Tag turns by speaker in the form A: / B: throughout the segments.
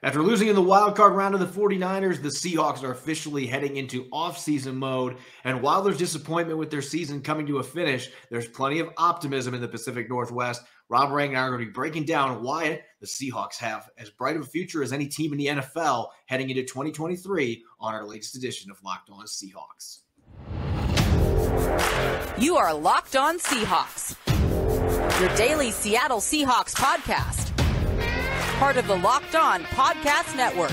A: After losing in the wildcard round of the 49ers, the Seahawks are officially heading into offseason mode. And while there's disappointment with their season coming to a finish, there's plenty of optimism in the Pacific Northwest. Rob Rang and I are going to be breaking down why the Seahawks have as bright of a future as any team in the NFL heading into 2023 on our latest edition of Locked On Seahawks.
B: You are Locked On Seahawks, your daily Seattle Seahawks podcast. Part of the Locked On Podcast Network,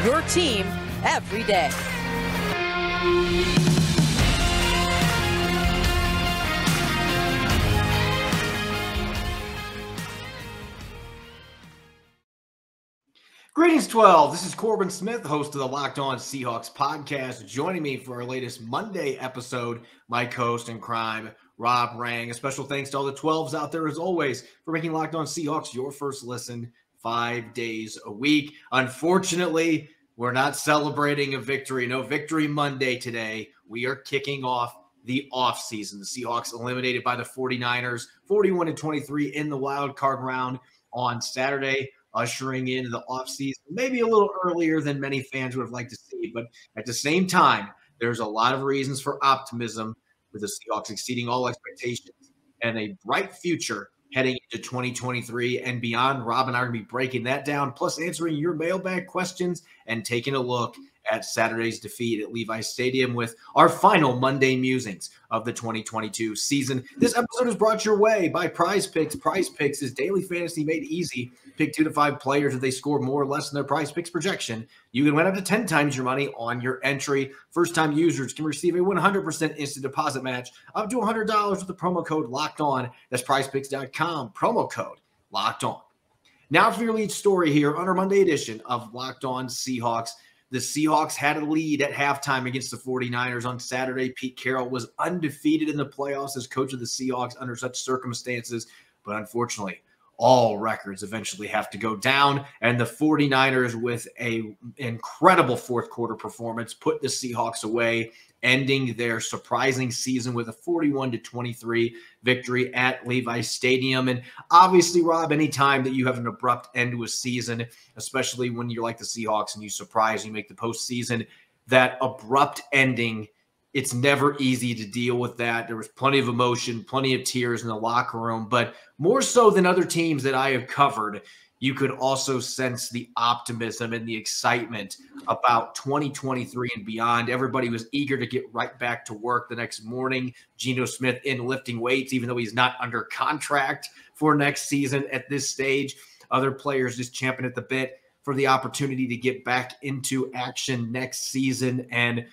B: your team every day.
A: Greetings, 12. This is Corbin Smith, host of the Locked On Seahawks podcast. Joining me for our latest Monday episode, my co-host in crime, Rob Rang. A special thanks to all the 12s out there, as always, for making Locked On Seahawks your first listen 5 days a week. Unfortunately, we're not celebrating a victory. No Victory Monday today. We are kicking off the offseason. The Seahawks eliminated by the 49ers, 41-23 in the wild card round on Saturday, ushering in the offseason maybe a little earlier than many fans would have liked to see. But at the same time, there's a lot of reasons for optimism with the Seahawks exceeding all expectations and a bright future heading into 2023 and beyond. Rob and I are going to be breaking that down, plus answering your mailbag questions and taking a look at Saturday's defeat at Levis Stadium with our final Monday Musings of the 2022 season. This episode is brought your way by Prize Picks. Prize Picks is daily fantasy made easy. Pick 2 to 5 players. If they score more or less than their Prize Picks projection, you can win up to 10 times your money on your entry. First-time users can receive a 100% instant deposit match up to $100 with the promo code Locked On. That's prizepicks.com. Promo code Locked On. Now for your lead story here on our Monday edition of Locked On Seahawks. The Seahawks had a lead at halftime against the 49ers on Saturday. Pete Carroll was undefeated in the playoffs as coach of the Seahawks under such circumstances, but unfortunately, all records eventually have to go down, and the 49ers, with an incredible fourth quarter performance, put the Seahawks away, ending their surprising season with a 41-23 victory at Levis Stadium. And obviously, Rob, anytime that you have an abrupt end to a season, especially when you're like the Seahawks and you surprise, you make the postseason, that abrupt ending, it's never easy to deal with that. There was plenty of emotion, plenty of tears in the locker room, but more so than other teams that I have covered, you could also sense the optimism and the excitement about 2023 and beyond. Everybody was eager to get right back to work the next morning. Geno Smith in lifting weights, even though he's not under contract for next season at this stage. Other players just champing at the bit for the opportunity to get back into action next season. And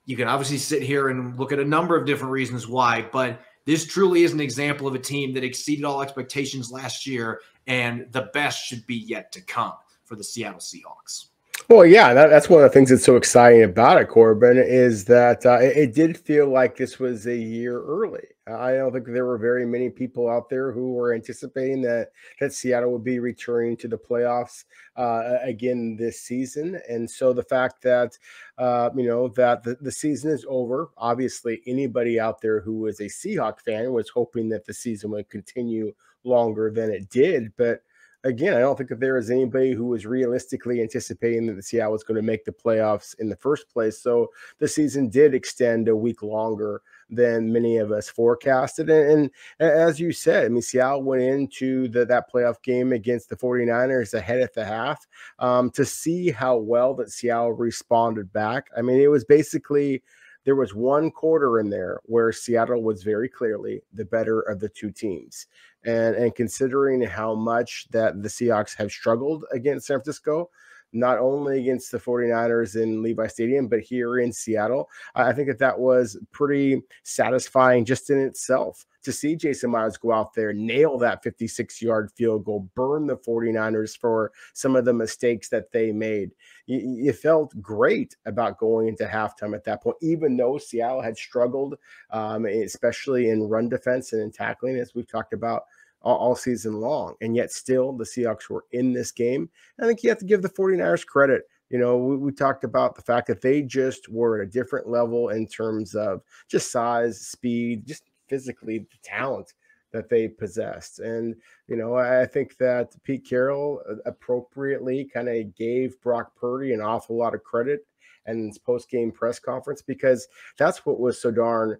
A: you can obviously sit here and look at a number of different reasons why, but this truly is an example of a team that exceeded all expectations last year, and the best should be yet to come for the Seattle Seahawks.
C: Well, yeah, that's one of the things that's so exciting about it, Corbin, is that it did feel like this was a year early. I don't think there were very many people out there who were anticipating that Seattle would be returning to the playoffs again this season. And so the fact that, that the season is over, obviously anybody out there who was a Seahawk fan was hoping that the season would continue longer than it did. But again, I don't think that there is anybody who was realistically anticipating that the Seattle was going to make the playoffs in the first place. So the season did extend a week longer than many of us forecasted. And as you said, I mean, Seattle went into that playoff game against the 49ers ahead at the half to see how well that Seattle responded back. I mean, it was basically, there was one quarter in there where Seattle was very clearly the better of the two teams. And considering how much that the Seahawks have struggled against San Francisco, not only against the 49ers in Levis Stadium, but here in Seattle, I think that was pretty satisfying just in itself to see Jason Myers go out there, nail that 56-yard field goal, burn the 49ers for some of the mistakes that they made. You felt great about going into halftime at that point, even though Seattle had struggled, especially in run defense and in tackling, as we've talked about all season long. And yet still the Seahawks were in this game. I think you have to give the 49ers credit. You know, we talked about the fact that they just were at a different level in terms of just size, speed, just physically the talent that they possessed. And, I think that Pete Carroll appropriately kind of gave Brock Purdy an awful lot of credit and his post-game press conference, because that's what was so darn,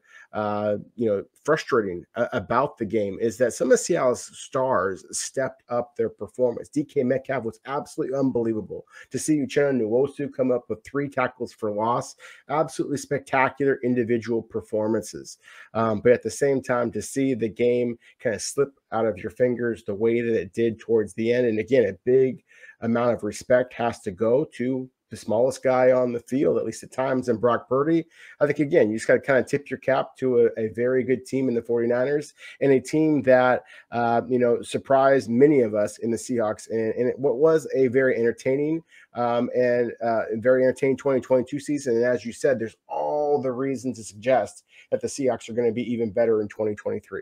C: frustrating about the game, is that some of Seattle's stars stepped up their performance. DK Metcalf was absolutely unbelievable. To see Uchenna Nwosu come up with 3 tackles for loss, absolutely spectacular individual performances. But at the same time, to see the game kind of slip out of your fingers the way that it did towards the end, and again, a big amount of respect has to go to the smallest guy on the field, at least at times, in Brock Purdy. I think, again, you just got to kind of tip your cap to a very good team in the 49ers, and a team that, surprised many of us in the Seahawks. And what was a very entertaining and very entertaining 2022 season. And as you said, there's all the reasons to suggest that the Seahawks are going to be even better in 2023.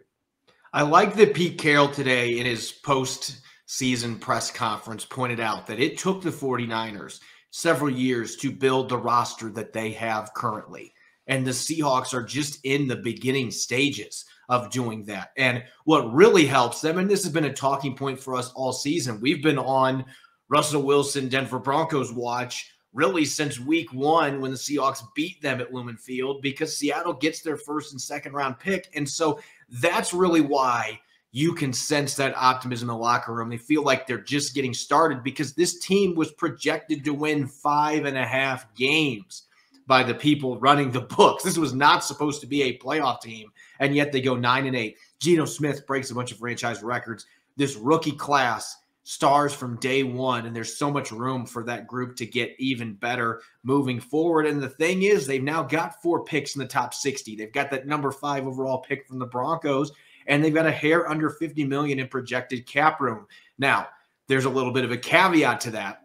A: I like that Pete Carroll today in his post-season press conference pointed out that it took the 49ers several years to build the roster that they have currently. And the Seahawks are just in the beginning stages of doing that. And what really helps them, and this has been a talking point for us all season, we've been on Russell Wilson, Denver Broncos watch really since week 1 when the Seahawks beat them at Lumen Field, because Seattle gets their first and second round pick. And so that's really why you can sense that optimism in the locker room. They feel like they're just getting started, because this team was projected to win 5.5 games by the people running the books. This was not supposed to be a playoff team, and yet they go 9-8. Geno Smith breaks a bunch of franchise records. This rookie class stars from day one, and there's so much room for that group to get even better moving forward. And the thing is, they've now got 4 picks in the top 60. They've got that number 5 overall pick from the Broncos, and they've got a hair under $50 million in projected cap room. Now, there's a little bit of a caveat to that.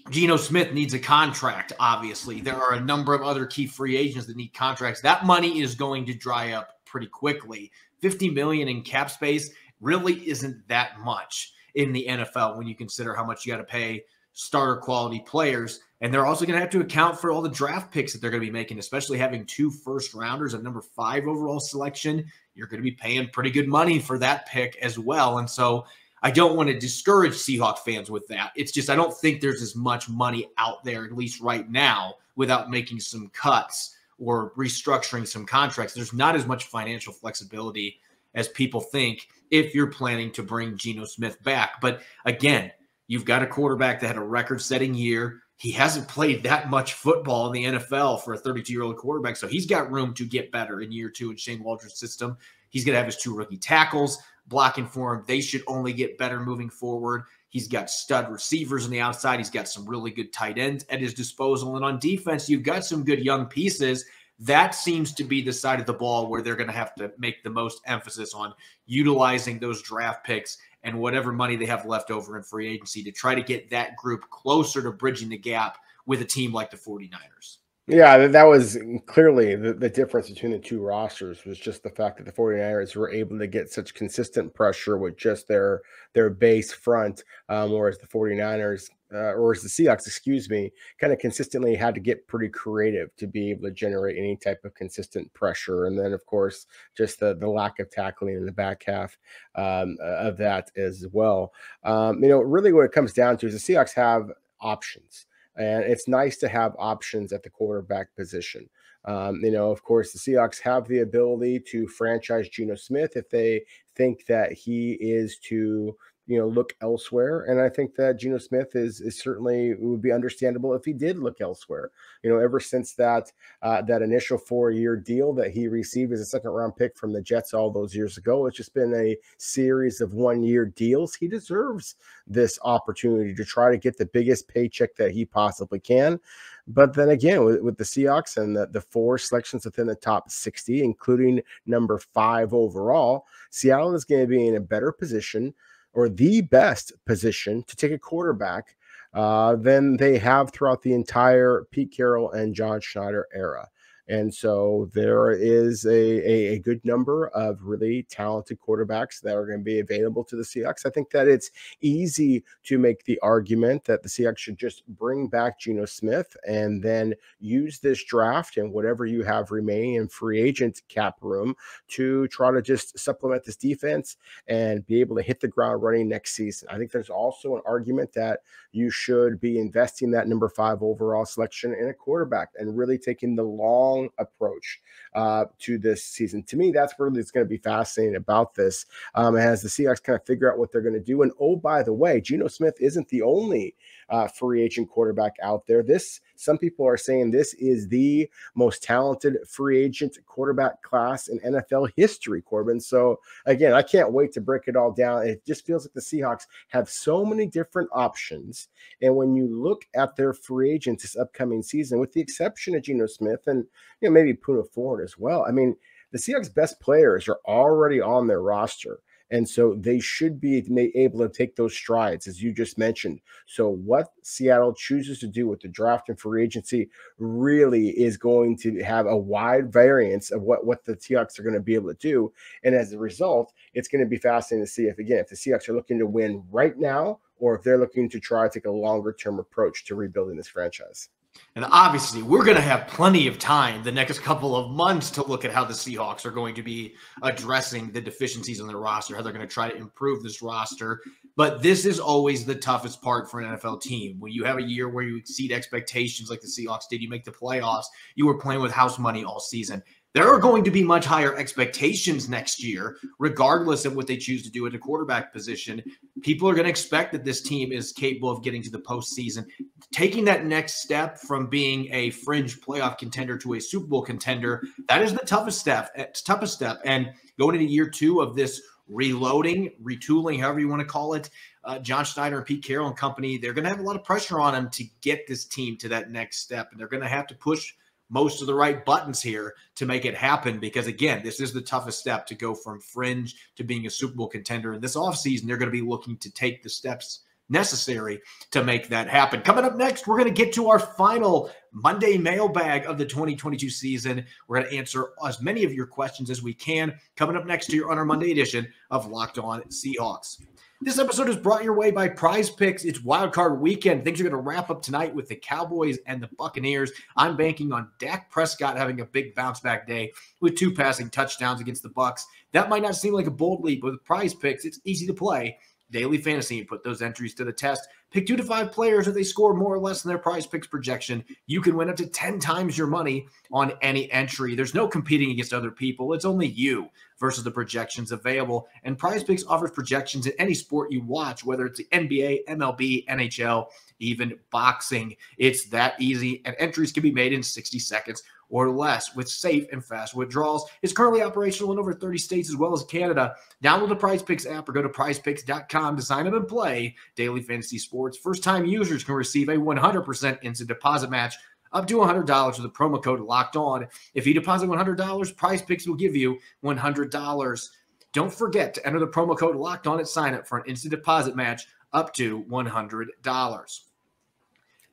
A: Geno Smith needs a contract, obviously. There are a number of other key free agents that need contracts. That money is going to dry up pretty quickly. $50 million in cap space really isn't that much in the NFL when you consider how much you got to pay starter quality players. And they're also going to have to account for all the draft picks that they're going to be making, especially having 2 first-rounders, a number 5 overall selection. You're going to be paying pretty good money for that pick as well. And so I don't want to discourage Seahawks fans with that. It's just I don't think there's as much money out there, at least right now, without making some cuts or restructuring some contracts. There's not as much financial flexibility as people think if you're planning to bring Geno Smith back. But again, you've got a quarterback that had a record-setting year. He hasn't played that much football in the NFL for a 32-year-old quarterback, so he's got room to get better in year 2 in Shane Waldron's system. He's going to have his 2 rookie tackles blocking for him. They should only get better moving forward. He's got stud receivers on the outside. He's got some really good tight ends at his disposal. And on defense, you've got some good young pieces. That seems to be the side of the ball where they're going to have to make the most emphasis on utilizing those draft picks and whatever money they have left over in free agency to try to get that group closer to bridging the gap with a team like the 49ers.
C: Yeah, that was clearly the difference between the 2 rosters, was just the fact that the 49ers were able to get such consistent pressure with just their base front, whereas the 49ers, or as the Seahawks, kind of consistently had to get pretty creative to be able to generate any type of consistent pressure. And then, of course, just the lack of tackling in the back half of that as well. Really what it comes down to is the Seahawks have options. And it's nice to have options at the quarterback position. Of course, the Seahawks have the ability to franchise Geno Smith if they think that he is to, look elsewhere. And I think that Geno Smith is certainly, it would be understandable if he did look elsewhere. Ever since that initial 4-year deal that he received as a 2nd-round pick from the Jets all those years ago, it's just been a series of 1-year deals. He deserves this opportunity to try to get the biggest paycheck that he possibly can. But then again, with the Seahawks and the 4 selections within the top 60, including number 5 overall, Seattle is going to be in a better position, or the best position, to take a quarterback than they have throughout the entire Pete Carroll and John Schneider era. And so there is a good number of really talented quarterbacks that are going to be available to the Seahawks. I think that it's easy to make the argument that the Seahawks should just bring back Geno Smith and then use this draft and whatever you have remaining in free agent cap room to try to just supplement this defense and be able to hit the ground running next season. I think there's also an argument that you should be investing that number 5 overall selection in a quarterback and really taking the long approach to this season. To me, that's really it's going to be fascinating about this as the Seahawks kind of figure out what they're going to do. And oh, by the way, Geno Smith isn't the only free agent quarterback out there. Some people are saying this is the most talented free agent quarterback class in NFL history, Corbin. So again, I can't wait to break it all down. It just feels like the Seahawks have so many different options. And when you look at their free agents this upcoming season, with the exception of Geno Smith and maybe Puna Ford as well, I mean, the Seahawks' best players are already on their roster. And so they should be able to take those strides, as you just mentioned. So what Seattle chooses to do with the draft and free agency really is going to have a wide variance of what the Seahawks are going to be able to do. And as a result, it's going to be fascinating to see if the Seahawks are looking to win right now or if they're looking to try to take a longer-term approach to rebuilding this franchise.
A: And obviously, we're going to have plenty of time the next couple of months to look at how the Seahawks are going to be addressing the deficiencies on their roster, how they're going to try to improve this roster. But this is always the toughest part for an NFL team. When you have a year where you exceed expectations like the Seahawks did, you make the playoffs, you were playing with house money all season. There are going to be much higher expectations next year, regardless of what they choose to do at the quarterback position. People are going to expect that this team is capable of getting to the postseason. Taking that next step from being a fringe playoff contender to a Super Bowl contender, that is the toughest step. And going into year 2 of this reloading, retooling, however you want to call it, John Schneider and Pete Carroll and company, they're going to have a lot of pressure on them to get this team to that next step. And they're going to have to push most of the right buttons here to make it happen because, again, this is the toughest step to go from fringe to being a Super Bowl contender. In this offseason, they're going to be looking to take the steps necessary to make that happen. Coming up next, we're going to get to our final Monday mailbag of the 2022 season. We're going to answer as many of your questions as we can. Coming up next here on our Monday edition of Locked On Seahawks. This episode is brought your way by Prize Picks. It's Wild Card Weekend. Things are going to wrap up tonight with the Cowboys and the Buccaneers. I'm banking on Dak Prescott having a big bounce-back day with 2 passing touchdowns against the Bucs. That might not seem like a bold leap, but with Prize Picks, it's easy to play. Daily fantasy and put those entries to the test. Pick 2 to 5 players. If they score more or less than their Prize Picks projection, you can win up to 10 times your money on any entry. There's no competing against other people. It's only you versus the projections available. And Prize Picks offers projections in any sport you watch, whether it's the NBA, MLB, NHL, even boxing. It's that easy, and entries can be made in 60 seconds or less with safe and fast withdrawals. It's currently operational in over 30 states as well as Canada. Download the Prize Picks app or go to prizepicks.com to sign up and play daily fantasy sports. First-time users can receive a 100% instant deposit match up to $100 with the promo code Locked On. If you deposit $100, Prize Picks will give you $100. Don't forget to enter the promo code Locked On at sign up for an instant deposit match up to $100.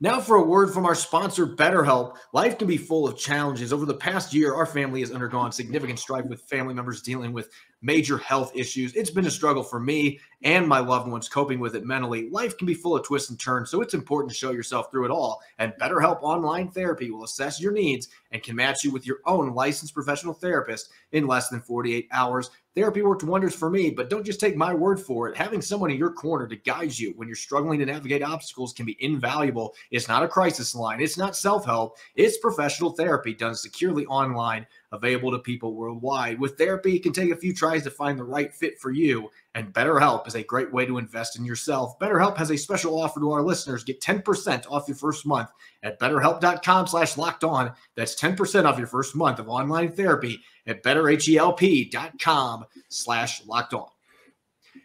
A: Now for a word from our sponsor, BetterHelp. Life can be full of challenges. Over the past year, our family has undergone significant strife with family members dealing with major health issues. It's been a struggle for me and my loved ones coping with it mentally. Life can be full of twists and turns, so it's important to show yourself through it all. And BetterHelp Online Therapy will assess your needs and can match you with your own licensed professional therapist in less than 48 hours. Therapy worked wonders for me, but don't just take my word for it. Having someone in your corner to guide you when you're struggling to navigate obstacles can be invaluable. It's not a crisis line. It's not self-help. It's professional therapy done securely online, available to people worldwide. With therapy, it can take a few tries to find the right fit for you, and BetterHelp is a great way to invest in yourself. BetterHelp has a special offer to our listeners. Get 10% off your first month at betterhelp.com/lockedon. That's 10% off your first month of online therapy at betterhelp.com/lockedon.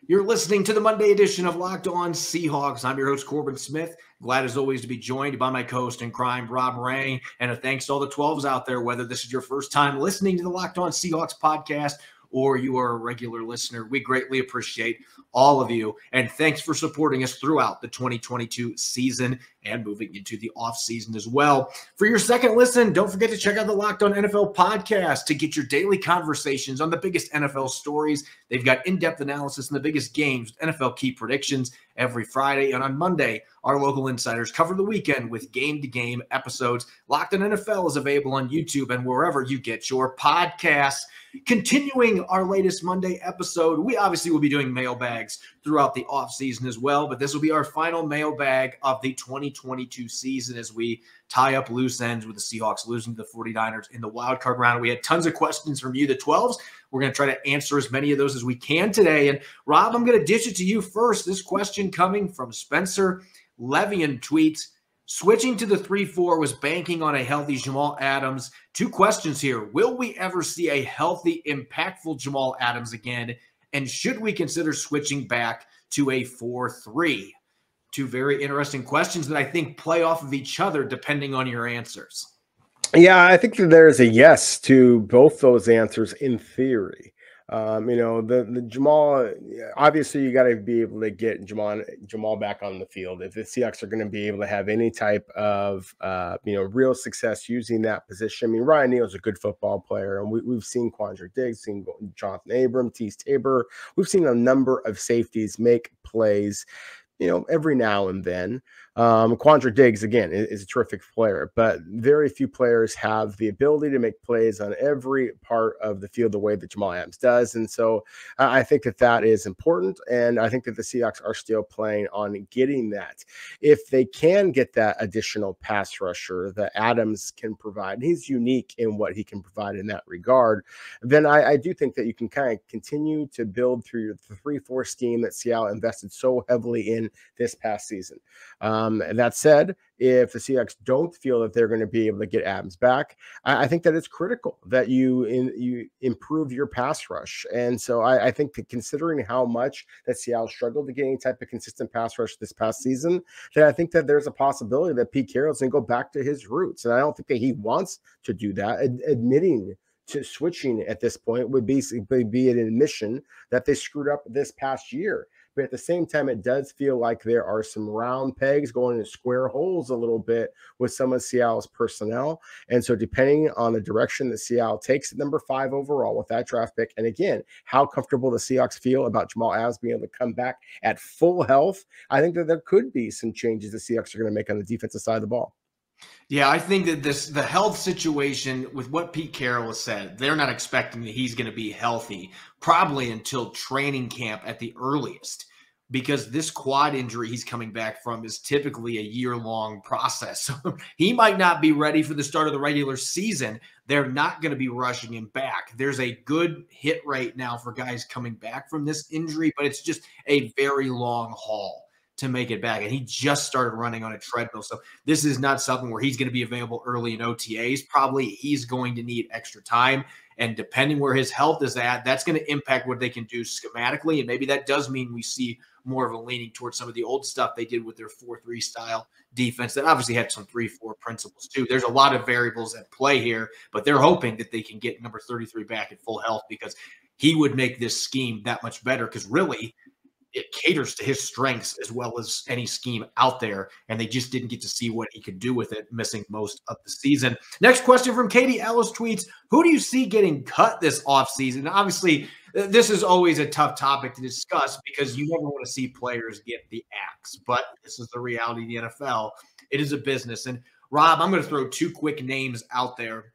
A: You're listening to the Monday edition of Locked On Seahawks. I'm your host, Corbin Smith. Glad as always to be joined by my co-host in crime, Rob Rang. And a thanks to all the 12s out there, whether this is your first time listening to the Locked On Seahawks podcast or you are a regular listener. We greatly appreciate all of you. And thanks for supporting us throughout the 2022 season and moving into the offseason as well. For your second listen, don't forget to check out the Locked On NFL podcast to get your daily conversations on the biggest NFL stories. They've got in-depth analysis on the biggest games, NFL key predictions every Friday. And on Monday, our local insiders cover the weekend with game-to-game episodes. Locked On NFL is available on YouTube and wherever you get your podcasts. Continuing our latest Monday episode, we obviously will be doing mailbags throughout the offseason as well, but this will be our final mailbag of the 2022 season as we tie up loose ends with the Seahawks losing to the 49ers in the wild card round. We had tons of questions from you, the 12s. We're going to try to answer as many of those as we can today. And Rob, I'm going to dish it to you first. This question coming from Spencer Levian tweets, switching to the 3-4 was banking on a healthy Jamal Adams. Two questions here. Will we ever see a healthy, impactful Jamal Adams again? And should we consider switching back to a 4-3? Two very interesting questions that I think play off of each other depending on your answers.
C: Yeah, I think that there's a yes to both those answers in theory. The Jamal, obviously you got to be able to get Jamal back on the field. If the Seahawks are going to be able to have any type of, real success using that position. I mean, Ryan Neal's a good football player, and we've seen Quandre Diggs, seen Jonathan Abram, Tease Tabor. We've seen a number of safeties make plays, every now and then. Quandre Diggs, again, is a terrific player, but very few players have the ability to make plays on every part of the field the way that Jamal Adams does. And so I think that is important. And I think that the Seahawks are still playing on getting that. If they can get that additional pass rusher that Adams can provide, and he's unique in what he can provide in that regard, then I do think that you can kind of continue to build through the 3-4 scheme that Seattle invested so heavily in this past season. And that said, if the Seahawks don't feel that they're going to be able to get Adams back, I think that it's critical that you improve your pass rush. And so I think that considering how much that Seattle struggled to get any type of consistent pass rush this past season, that I think that there's a possibility that Pete Carroll's going to go back to his roots. And I don't think that he wants to do that. Admitting to switching at this point would basically be an admission that they screwed up this past year. But at the same time, it does feel like there are some round pegs going into square holes a little bit with some of Seattle's personnel. And so depending on the direction that Seattle takes at number 5 overall with that draft pick, and again, how comfortable the Seahawks feel about Jamal Adams being able to come back at full health, I think that there could be some changes the Seahawks are going to make on the defensive side of the ball.
A: Yeah, I think that the health situation with what Pete Carroll has said, they're not expecting that he's going to be healthy probably until training camp at the earliest, because this quad injury he's coming back from is typically a year-long process. So he might not be ready for the start of the regular season. They're not going to be rushing him back. There's a good hit rate now for guys coming back from this injury, but it's just a very long haul to make it back. And he just started running on a treadmill. So this is not something where he's going to be available early in OTAs. Probably he's going to need extra time. And depending where his health is at, that's going to impact what they can do schematically. And maybe that does mean we see more of a leaning towards some of the old stuff they did with their 4-3 style defense that obviously had some 3-4 principles too. There's a lot of variables at play here, but they're hoping that they can get number 33 back at full health, because he would make this scheme that much better, because really it caters to his strengths as well as any scheme out there, and they just didn't get to see what he could do with it, missing most of the season. Next question from Katie Ellis tweets, who do you see getting cut this offseason? Obviously, this is always a tough topic to discuss because you never want to see players get the axe, but this is the reality of the NFL. It is a business. And Rob, I'm going to throw two quick names out there.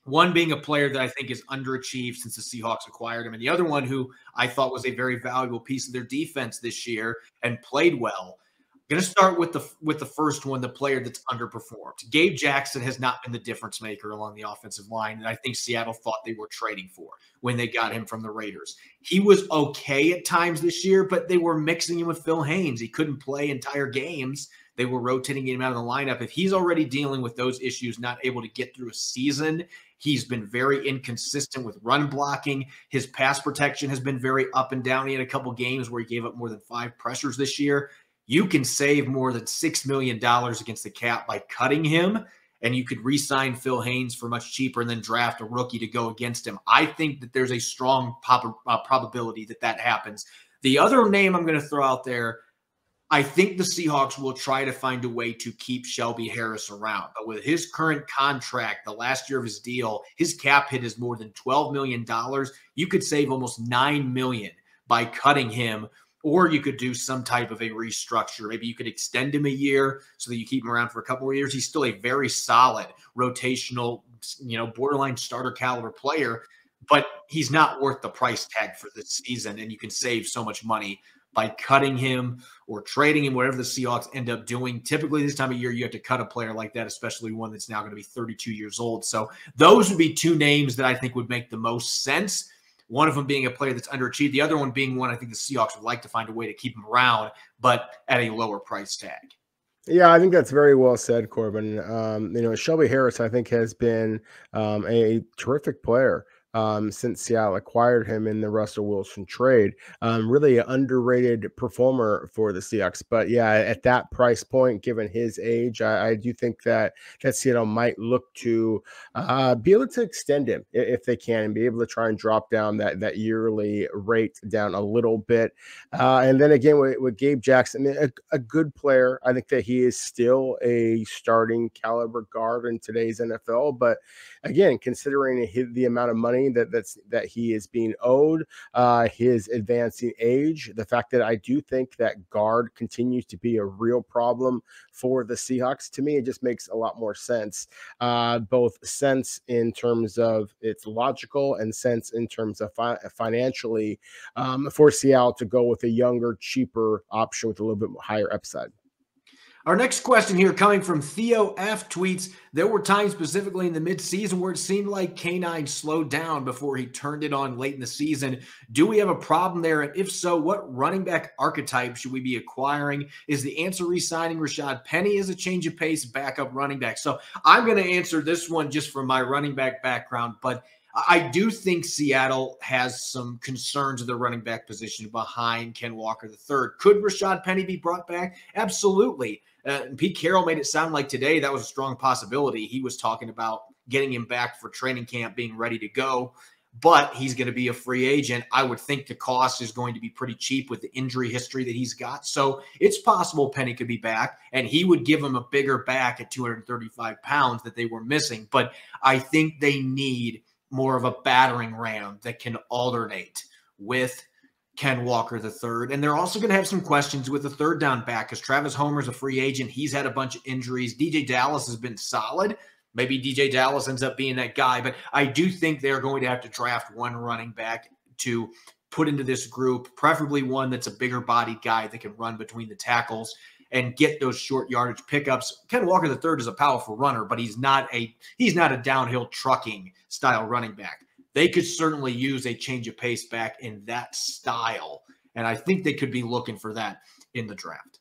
A: One being a player that I think is underachieved since the Seahawks acquired him, and the other one who I thought was a very valuable piece of their defense this year and played well. I'm going to start with the first one, the player that's underperformed. Gabe Jackson has not been the difference maker along the offensive line, and I think Seattle thought they were trading for when they got him from the Raiders. He was okay at times this year, but they were mixing him with Phil Haynes. He couldn't play entire games. They were rotating him out of the lineup. If he's already dealing with those issues, not able to get through a season, he's been very inconsistent with run blocking. His pass protection has been very up and down. He had a couple games where he gave up more than 5 pressures this year. You can save more than $6 million against the cap by cutting him. and you could re-sign Phil Haynes for much cheaper and then draft a rookie to go against him. I think that there's a strong probability that that happens. The other name I'm going to throw out there, I think the Seahawks will try to find a way to keep Shelby Harris around. But with his current contract, the last year of his deal, his cap hit is more than $12 million. You could save almost $9 million by cutting him, or you could do some type of a restructure. Maybe you could extend him a year so that you keep him around for a couple more years. He's still a very solid rotational, borderline starter caliber player, but he's not worth the price tag for this season. And you can save so much money by cutting him or trading him, whatever the Seahawks end up doing. Typically this time of year, you have to cut a player like that, especially one that's now going to be 32 years old. So those would be two names that I think would make the most sense. One of them being a player that's underachieved. The other one being one I think the Seahawks would like to find a way to keep him around, but at a lower price tag.
C: Yeah, I think that's very well said, Corbin. Shelby Harris, I think, has been a terrific player since Seattle acquired him in the Russell Wilson trade. Really an underrated performer for the Seahawks. But yeah, at that price point, given his age, I do think that Seattle might look to be able to extend him if they can, and be able to try and drop down that yearly rate down a little bit. And then again, with Gabe Jackson, a good player. I think that he is still a starting caliber guard in today's NFL. But again, considering the amount of money that he is being owed, his advancing age, the fact that I do think that guard continues to be a real problem for the Seahawks, to me, it just makes a lot more sense. Both sense in terms of it's logical and sense in terms of financially for Seattle to go with a younger, cheaper option with a little bit higher upside.
A: Our next question here coming from Theo F. tweets, there were times specifically in the midseason where it seemed like K9 slowed down before he turned it on late in the season. Do we have a problem there? And if so, what running back archetype should we be acquiring? Is the answer re-signing Rashad Penny as a change of pace backup running back? So I'm going to answer this one just from my running back background, but I do think Seattle has some concerns of the running back position behind Ken Walker III. Could Rashad Penny be brought back? Absolutely. Pete Carroll made it sound like today that was a strong possibility. He was talking about getting him back for training camp, being ready to go, but he's going to be a free agent. I would think the cost is going to be pretty cheap with the injury history that he's got. So it's possible Penny could be back, and he would give him a bigger back at 235 pounds that they were missing. But I think they need more of a battering ram that can alternate with Ken Walker III. And they're also going to have some questions with the third down back because Travis Homer's a free agent. He's had a bunch of injuries. DJ Dallas has been solid. Maybe DJ Dallas ends up being that guy. But I do think they're going to have to draft one running back to put into this group, preferably one that's a bigger bodied guy that can run between the tackles and get those short yardage pickups. Ken Walker III is a powerful runner, but he's not a downhill trucking style running back. They could certainly use a change of pace back in that style, and I think they could be looking for that in the draft.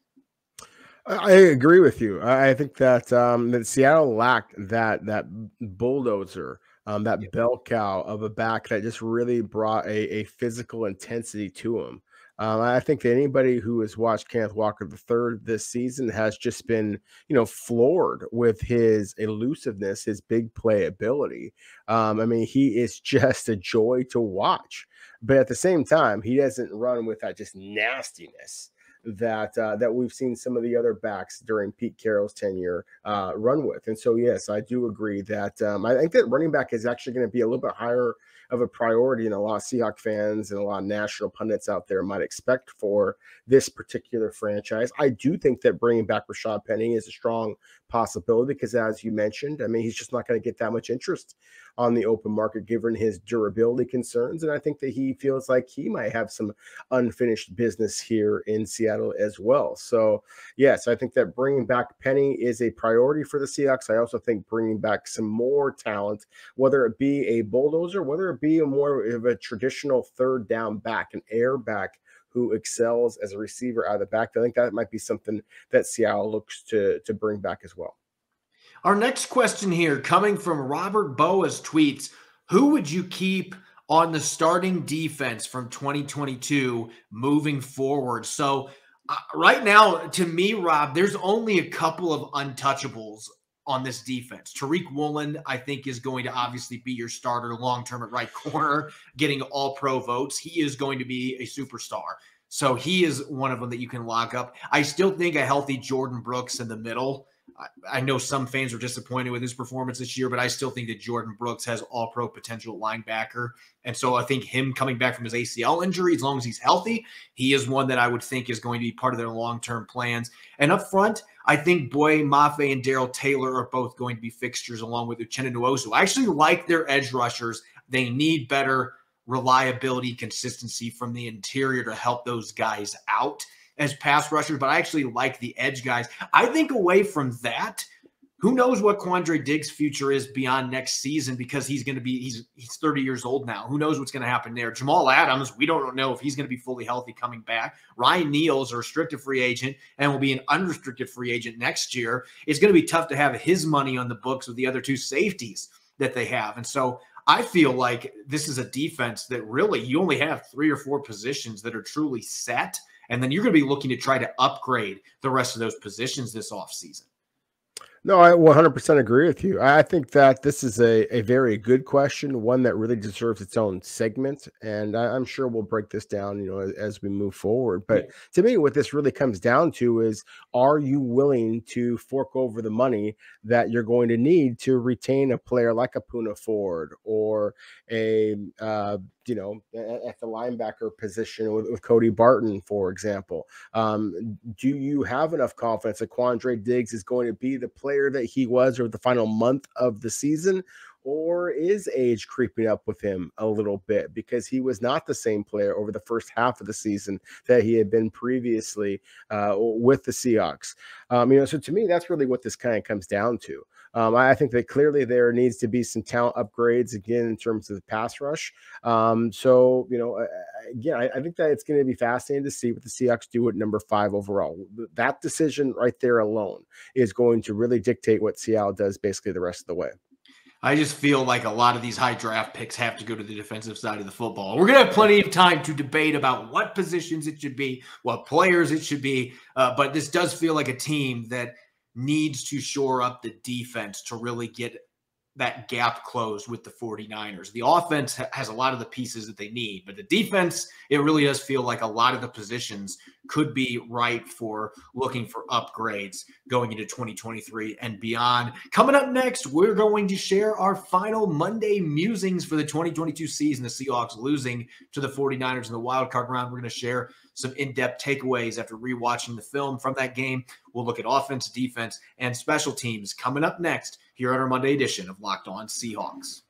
C: I agree with you. I think that that Seattle lacked that bulldozer, that bell cow of a back that just really brought a physical intensity to him. I think that anybody who has watched Kenneth Walker III this season has just been, floored with his elusiveness, his big play ability. He is just a joy to watch. But at the same time, he doesn't run with that just nastiness that we've seen some of the other backs during Pete Carroll's tenure run with. And so, yes, I do agree that I think that running back is actually going to be a little bit higher of a priority than a lot of Seahawks fans and a lot of national pundits out there might expect for this particular franchise. I do think that bringing back Rashad Penny is a strong possibility because, as you mentioned, he's just not going to get that much interest on the open market given his durability concerns. And I think that he feels like he might have some unfinished business here in Seattle as well. So, yes, I think that bringing back Penny is a priority for the Seahawks. I also think bringing back some more talent, whether it be a bulldozer, whether it be a more of a traditional third down back, an air back who excels as a receiver out of the back, I think that might be something that Seattle looks to bring back as well.
A: Our next question here coming from Robert Boas tweets, who would you keep on the starting defense from 2022 moving forward? So right now, to me, Rob, there's only a couple of untouchables on this defense. Tariq Woolen, I think, is going to obviously be your starter long-term at right corner, getting all-pro votes. He is going to be a superstar. So he is one of them that you can lock up. I still think a healthy Jordan Brooks in the middle. I know some fans were disappointed with his performance this year, but I still think that Jordan Brooks has all-pro potential linebacker. And so I think him coming back from his ACL injury, as long as he's healthy, he is one that I would think is going to be part of their long-term plans. And up front, I think Boye Mafe and Darrell Taylor are both going to be fixtures along with Uchenna Nwosu. I actually like their edge rushers. They need better reliability, consistency from the interior to help those guys out as pass rushers, but I actually like the edge guys. I think away from that, who knows what Quandre Diggs' future is beyond next season, because he's going to be, he's 30 years old now. Who knows what's going to happen there? Jamal Adams, we don't know if he's going to be fully healthy coming back. Ryan Neal's a restricted free agent and will be an unrestricted free agent next year. It's going to be tough to have his money on the books with the other two safeties that they have. And so I feel like this is a defense that really you only have 3 or 4 positions that are truly set. And then you're going to be looking to try to upgrade the rest of those positions this offseason.
C: No, I 100% agree with you. I think that this is a very good question, one that really deserves its own segment. And I'm sure we'll break this down, as we move forward. But to me, what this really comes down to is, are you willing to fork over the money that you're going to need to retain a player like a Poona Ford or a, at the linebacker position with Cody Barton, for example? Do you have enough confidence that Quandre Diggs is going to be the player that he was over the final month of the season? Or is age creeping up with him a little bit, because he was not the same player over the first half of the season that he had been previously with the Seahawks? So to me, that's really what this kind of comes down to. I think that clearly there needs to be some talent upgrades again in terms of the pass rush. Again, I think that it's going to be fascinating to see what the Seahawks do at number 5 overall. That decision right there alone is going to really dictate what Seattle does basically the rest of the way.
A: I just feel like a lot of these high draft picks have to go to the defensive side of the football. We're going to have plenty of time to debate about what positions it should be, what players it should be. But this does feel like a team that needs to shore up the defense to really get that gap closed with the 49ers. The offense has a lot of the pieces that they need, but the defense, it really does feel like a lot of the positions could be ripe for looking for upgrades going into 2023 and beyond. Coming up next, we're going to share our final Monday musings for the 2022 season. The Seahawks losing to the 49ers in the wild card round. We're going to share some in-depth takeaways after rewatching the film from that game. We'll look at offense, defense, and special teams coming up next here on our Monday edition of Locked On Seahawks.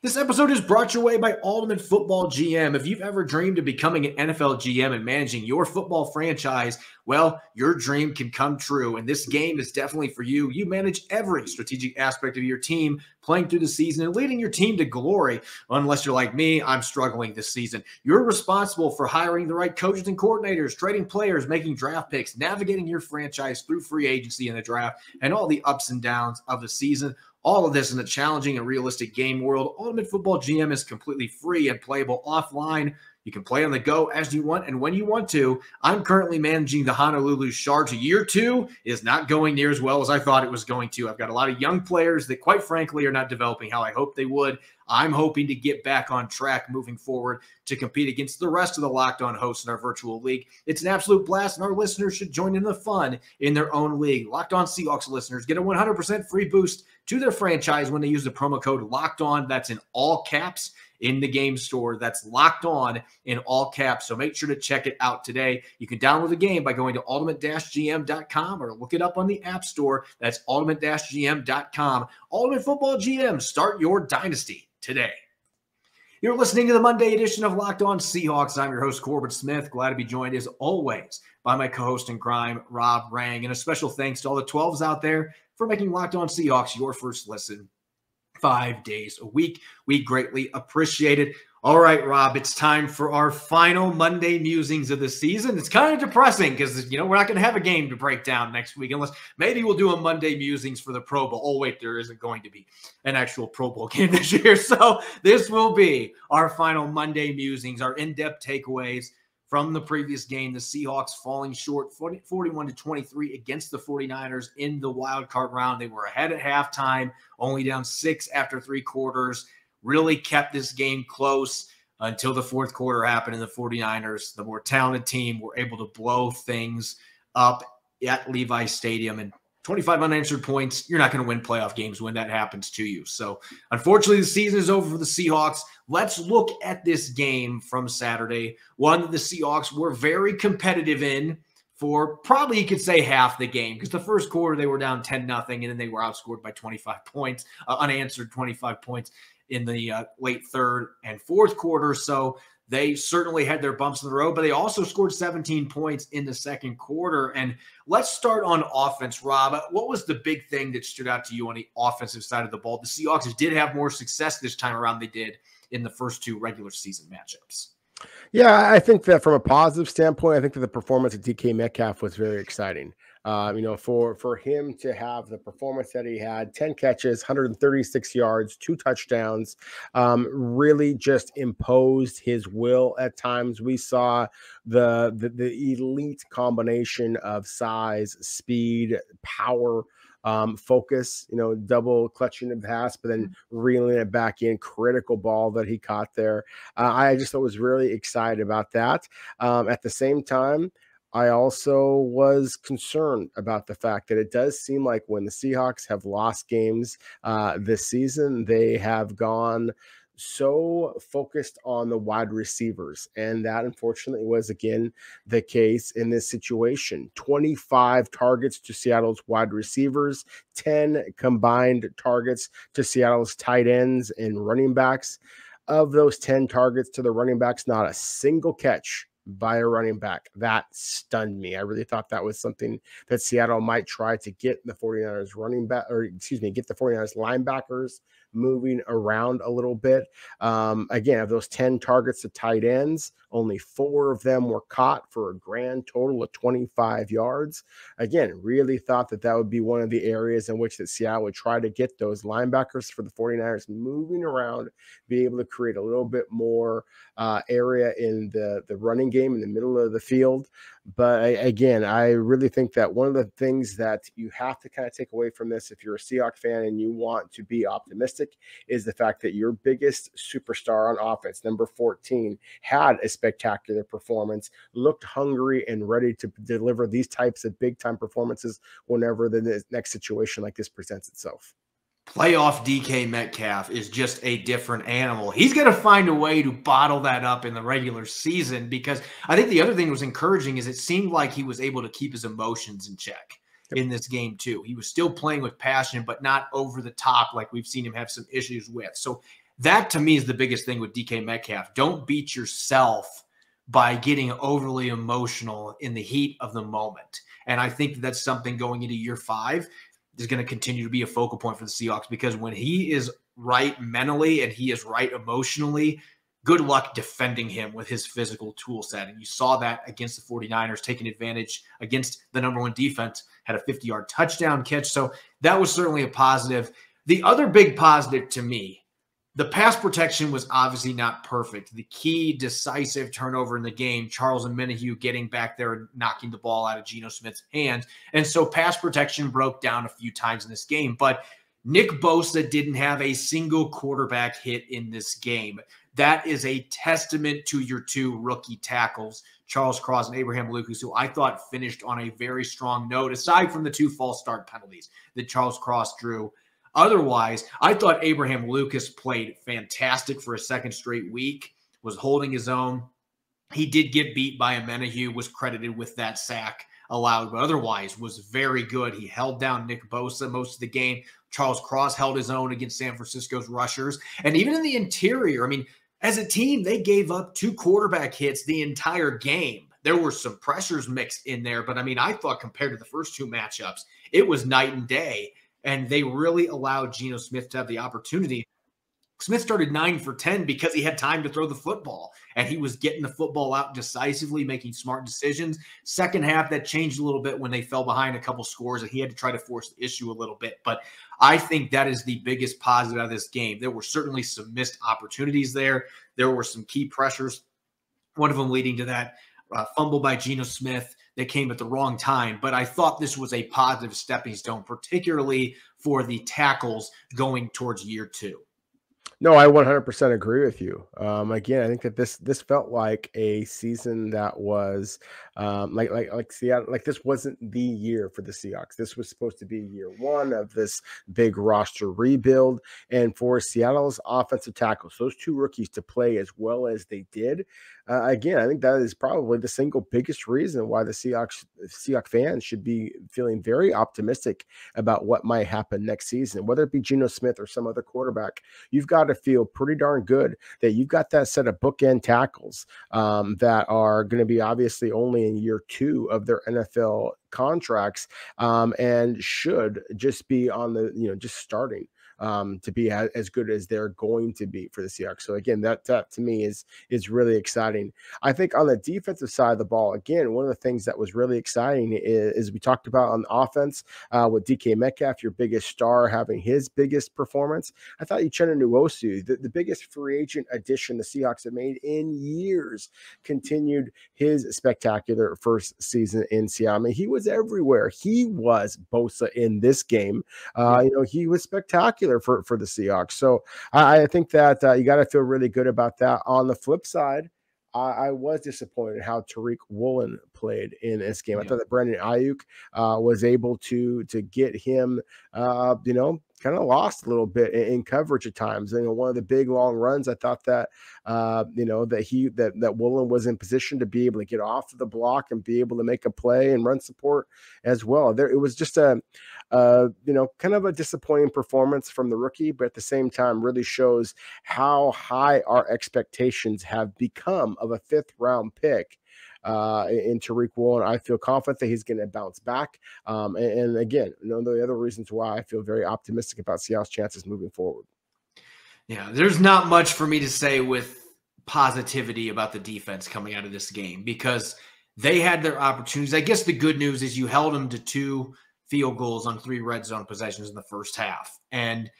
A: This episode is brought your way by Ultimate Football GM. If you've ever dreamed of becoming an NFL GM and managing your football franchise, well, your dream can come true, and this game is definitely for you. You manage every strategic aspect of your team, playing through the season and leading your team to glory. Unless you're like me, I'm struggling this season. You're responsible for hiring the right coaches and coordinators, trading players, making draft picks, navigating your franchise through free agency and the draft, and all the ups and downs of the season. All of this in a challenging and realistic game world. Ultimate Football GM is completely free and playable offline. You can play on the go as you want and when you want to. I'm currently managing the Honolulu Sharks. Year 2 is not going near as well as I thought it was going to. I've got a lot of young players that, quite frankly, are not developing how I hoped they would. I'm hoping to get back on track moving forward to compete against the rest of the Locked On hosts in our virtual league. It's an absolute blast, and our listeners should join in the fun in their own league. Locked On Seahawks listeners get a 100% free boost to their franchise when they use the promo code Locked On. That's in all caps in the game store. That's Locked On in all caps. So make sure to check it out today. You can download the game by going to ultimate-gm.com or look it up on the App Store. That's ultimate-gm.com. Ultimate Football GM. Start your dynasty today. You're listening to the Monday edition of Locked On Seahawks. I'm your host, Corbin Smith. Glad to be joined, as always, by my co-host in crime, Rob Rang. And a special thanks to all the 12s out there for making Locked On Seahawks your first listen 5 days a week. We greatly appreciate it. All right, Rob, it's time for our final Monday musings of the season. It's kind of depressing because, we're not going to have a game to break down next week, unless maybe we'll do a Monday musings for the Pro Bowl. Oh, wait, there isn't going to be an actual Pro Bowl game this year. So this will be our final Monday musings, our in-depth takeaways from the previous game. The Seahawks falling short 41-23 against the 49ers in the wild card round. They were ahead at halftime, only down 6 after 3 quarters. Really kept this game close until the fourth quarter happened, and the 49ers, the more talented team, were able to blow things up at Levis Stadium. And 25 unanswered points, you're not going to win playoff games when that happens to you. So unfortunately, the season is over for the Seahawks. Let's look at this game from Saturday, one that the Seahawks were very competitive in for probably, you could say, half the game, because the first quarter they were down 10-0, and then they were outscored by 25 points, unanswered 25 points in the late third and fourth quarter. So they certainly had their bumps in the road, but they also scored 17 points in the second quarter. And let's start on offense, Rob. What was the big thing that stood out to you on the offensive side of the ball? The Seahawks did have more success this time around than they did in the first 2 regular season matchups.
C: Yeah, I think that from a positive standpoint, I think that the performance of DK Metcalf was very exciting. For him to have the performance that he had, 10 catches, 136 yards, 2 touchdowns, really just imposed his will at times. We saw the elite combination of size, speed, power, focus, double clutching the pass, but then reeling it back in. Critical ball that he caught there. I just was really excited about that. At the same time, I also was concerned about the fact that it does seem like when the Seahawks have lost games this season, they have gone so focused on the wide receivers. And that unfortunately was again the case in this situation. 25 targets to Seattle's wide receivers, 10 combined targets to Seattle's tight ends and running backs. Of those 10 targets to the running backs, not a single catch by a running back. That stunned me. I really thought that was something that Seattle might try to get the 49ers get the 49ers linebackers moving around a little bit. Again, of those 10 targets to tight ends, only 4 of them were caught for a grand total of 25 yards. Again, really thought that would be one of the areas in which that Seattle would try to get those linebackers for the 49ers moving around, be able to create a little bit more area in the running game in the middle of the field. But again, I really think that one of the things that you have to kind of take away from this, if you're a Seahawks fan and you want to be optimistic, is the fact that your biggest superstar on offense, number 14, had a spectacular performance, looked hungry and ready to deliver these types of big-time performances whenever the next situation like this presents itself.
A: Playoff DK Metcalf is just a different animal. He's going to find a way to bottle that up in the regular season, because I think the other thing that was encouraging is it seemed like he was able to keep his emotions in check in this game too. He was still playing with passion, but not over the top like we've seen him have some issues with. So that to me is the biggest thing with DK Metcalf. Don't beat yourself by getting overly emotional in the heat of the moment. And I think that's something going into year 5 is going to continue to be a focal point for the Seahawks, because when he is right mentally and he is right emotionally, good luck defending him with his physical tool set. And you saw that against the 49ers, taking advantage against the #1 defense, had a 50-yard touchdown catch. So that was certainly a positive. The other big positive to me, the pass protection was obviously not perfect. The key decisive turnover in the game, Charles Omenihu getting back there and knocking the ball out of Geno Smith's hands. And so pass protection broke down a few times in this game. But Nick Bosa didn't have a single quarterback hit in this game. That is a testament to your 2 rookie tackles, Charles Cross and Abraham Lucas, who I thought finished on a very strong note, aside from the 2 false start penalties that Charles Cross drew. Otherwise, I thought Abraham Lucas played fantastic for a second straight week, was holding his own. He did get beat by Omenihu, was credited with that sack allowed, but otherwise was very good. He held down Nick Bosa most of the game. Charles Cross held his own against San Francisco's rushers. And even in the interior, I mean, as a team, they gave up 2 quarterback hits the entire game. There were some pressures mixed in there, but I mean, I thought compared to the first 2 matchups, it was night and day. And they really allowed Geno Smith to have the opportunity. Smith started 9 for 10 because he had time to throw the football, and he was getting the football out decisively, making smart decisions. Second half, that changed a little bit when they fell behind a couple scores, and he had to try to force the issue a little bit. But I think that is the biggest positive out of this game. There were certainly some missed opportunities there. There were some key pressures, one of them leading to that fumble by Geno Smith that came at the wrong time. But I thought this was a positive stepping stone, particularly for the tackles going towards year 2.
C: No, I 100% agree with you. Again, I think that this felt like a season that was like Seattle. Like this wasn't the year for the Seahawks. This was supposed to be year 1 of this big roster rebuild, and for Seattle's offensive tackles, those 2 rookies to play as well as they did. Again, I think that is probably the single biggest reason why the Seahawks fans should be feeling very optimistic about what might happen next season, whether it be Geno Smith or some other quarterback. You've got to feel pretty darn good that you've got that set of bookend tackles that are going to be obviously only in year 2 of their NFL contracts and should just be on the, just starting to be as good as they're going to be for the Seahawks. So again, that to me is really exciting. I think on the defensive side of the ball, again, one of the things that was really exciting is we talked about on offense with DK Metcalf, your biggest star, having his biggest performance. I thought Uchenna Nwosu, the biggest free agent addition the Seahawks have made in years, continued his spectacular first season in Seattle. I mean, he was everywhere. He was Bosa in this game. He was spectacular for the Seahawks. So I think that you got to feel really good about that. On the flip side, I was disappointed how Tariq Woolen played in this game. I thought that Brandon Ayuk was able to get him, kind of lost a little bit in coverage at times. One of the big long runs, I thought that, that Woolen was in position to be able to get off of the block and be able to make a play and run support as well. It was just kind of a disappointing performance from the rookie, but at the same time really shows how high our expectations have become of a 5th round pick in Tariq Woolen. I feel confident that he's going to bounce back. And again, the other reasons why I feel very optimistic about Seattle's chances moving forward.
A: Yeah, there's not much for me to say with positivity about the defense coming out of this game because they had their opportunities. I guess the good news is you held them to 2 field goals on 3 red zone possessions in the first half. And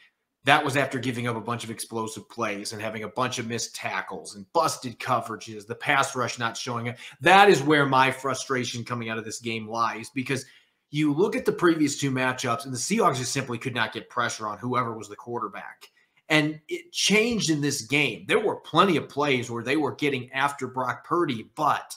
A: that was after giving up a bunch of explosive plays and having a bunch of missed tackles and busted coverages, the pass rush not showing up. That is where my frustration coming out of this game lies, because you look at the previous 2 matchups and the Seahawks just simply could not get pressure on whoever was the quarterback. And it changed in this game. There were plenty of plays where they were getting after Brock Purdy, but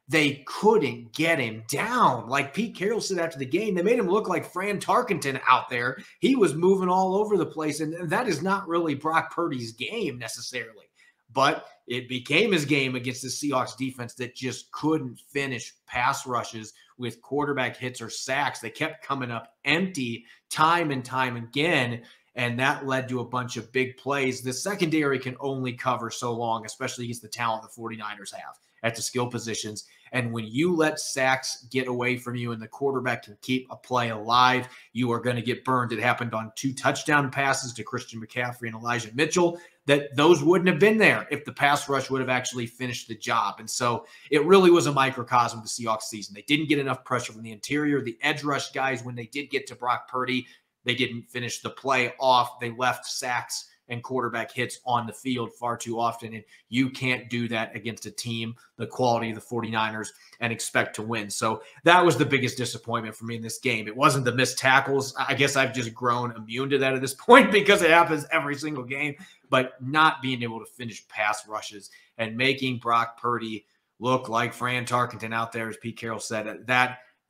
A: they couldn't get him down. Like Pete Carroll said after the game, they made him look like Fran Tarkenton out there. He was moving all over the place, and that is not really Brock Purdy's game necessarily. But it became his game against the Seahawks defense that just couldn't finish pass rushes with quarterback hits or sacks. They kept coming up empty time and time again, and that led to a bunch of big plays. The secondary can only cover so long, especially against the talent the 49ers have at the skill positions. And when you let sacks get away from you and the quarterback can keep a play alive, you are going to get burned. It happened on 2 touchdown passes to Christian McCaffrey and Elijah Mitchell, that those wouldn't have been there if the pass rush would have actually finished the job. And so it really was a microcosm of the Seahawks season. They didn't get enough pressure from the interior. The edge rush guys, when they did get to Brock Purdy, they didn't finish the play off. They left sacks and quarterback hits on the field far too often, and you can't do that against a team the quality of the 49ers and expect to win. So that was the biggest disappointment for me in this game. It wasn't the missed tackles. I guess I've just grown immune to that at this point because it happens every single game, but not being able to finish pass rushes and making Brock Purdy look like Fran Tarkenton out there, as Pete Carroll said,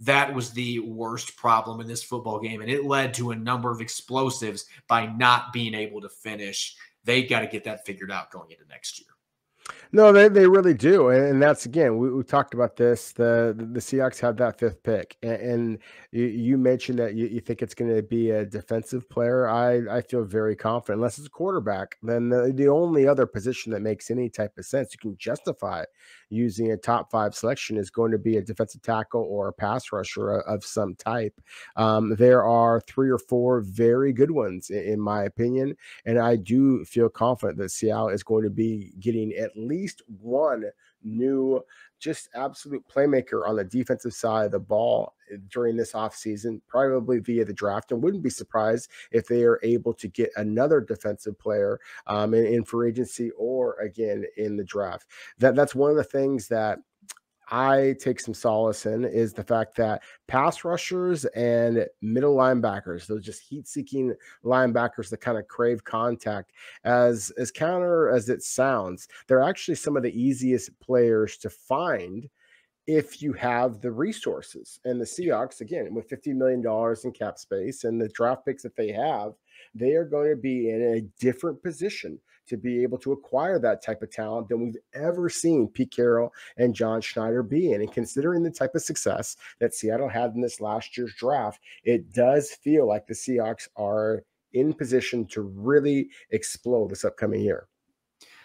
A: that was the worst problem in this football game, and it led to a number of explosives by not being able to finish. They got to get that figured out going into next year.
C: No, they really do. And that's, again, we talked about this. The Seahawks have that 5th pick. And you mentioned that you think it's going to be a defensive player. I feel very confident. Unless it's a quarterback, then the only other position that makes any type of sense, you can justify using a top 5 selection, is going to be a defensive tackle or a pass rusher of some type. There are 3 or 4 very good ones, in my opinion. And I do feel confident that Seattle is going to be getting at least one new, just absolute playmaker on the defensive side of the ball during this offseason, probably via the draft, and wouldn't be surprised if they are able to get another defensive player in free agency or again in the draft. That's one of the things that I take some solace in is the fact that pass rushers and middle linebackers, those just heat-seeking linebackers that kind of crave contact, as counter as it sounds, they're actually some of the easiest players to find if you have the resources. And the Seahawks, again, with $50 million in cap space and the draft picks that they have, they are going to be in a different position to be able to acquire that type of talent than we've ever seen Pete Carroll and John Schneider be in. And considering the type of success that Seattle had in this last year's draft, it does feel like the Seahawks are in position to really explode this upcoming year.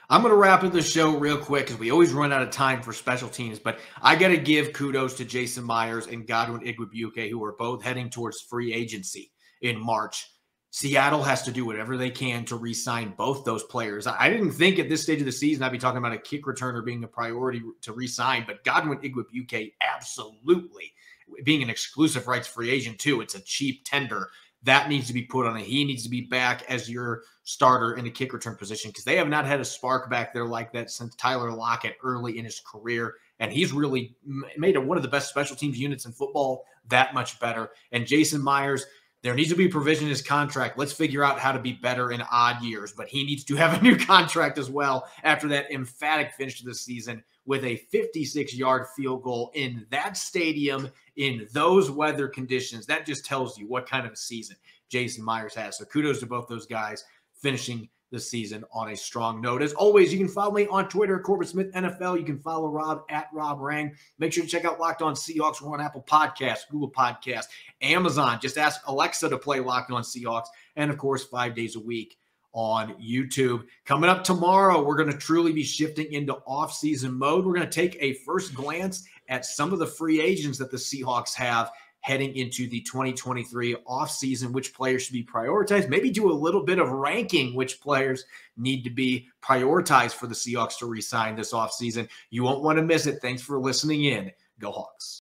A: I'm going to wrap up the show real quick because we always run out of time for special teams, but I got to give kudos to Jason Myers and Godwin Igwebuike, who are both heading towards free agency in March. Seattle has to do whatever they can to re-sign both those players. I didn't think at this stage of the season I'd be talking about a kick returner being a priority to re-sign, but Godwin Igwebuike absolutely, being an exclusive rights free agent too, it's a cheap tender. That needs to be put on it. He needs to be back as your starter in the kick return position because they have not had a spark back there like that since Tyler Lockett early in his career. And he's really made one of the best special teams units in football that much better. And Jason Myers, there needs to be provision in his contract. Let's figure out how to be better in odd years. But he needs to have a new contract as well after that emphatic finish to the season with a 56-yard field goal in that stadium in those weather conditions. That just tells you what kind of a season Jason Myers has. So kudos to both those guys finishing the season on a strong note. As always, you can follow me on Twitter, Corbin Smith NFL. You can follow Rob at Rob Rang. Make sure to check out Locked On Seahawks. We're on Apple Podcasts, Google Podcasts, Amazon. Just ask Alexa to play Locked On Seahawks. And, of course, 5 days a week on YouTube. Coming up tomorrow, we're going to truly be shifting into off-season mode. We're going to take a first glance at some of the free agents that the Seahawks have heading into the 2023 offseason, which players should be prioritized, maybe do a little bit of ranking which players need to be prioritized for the Seahawks to re-sign this offseason. You won't want to miss it. Thanks for listening in. Go Hawks.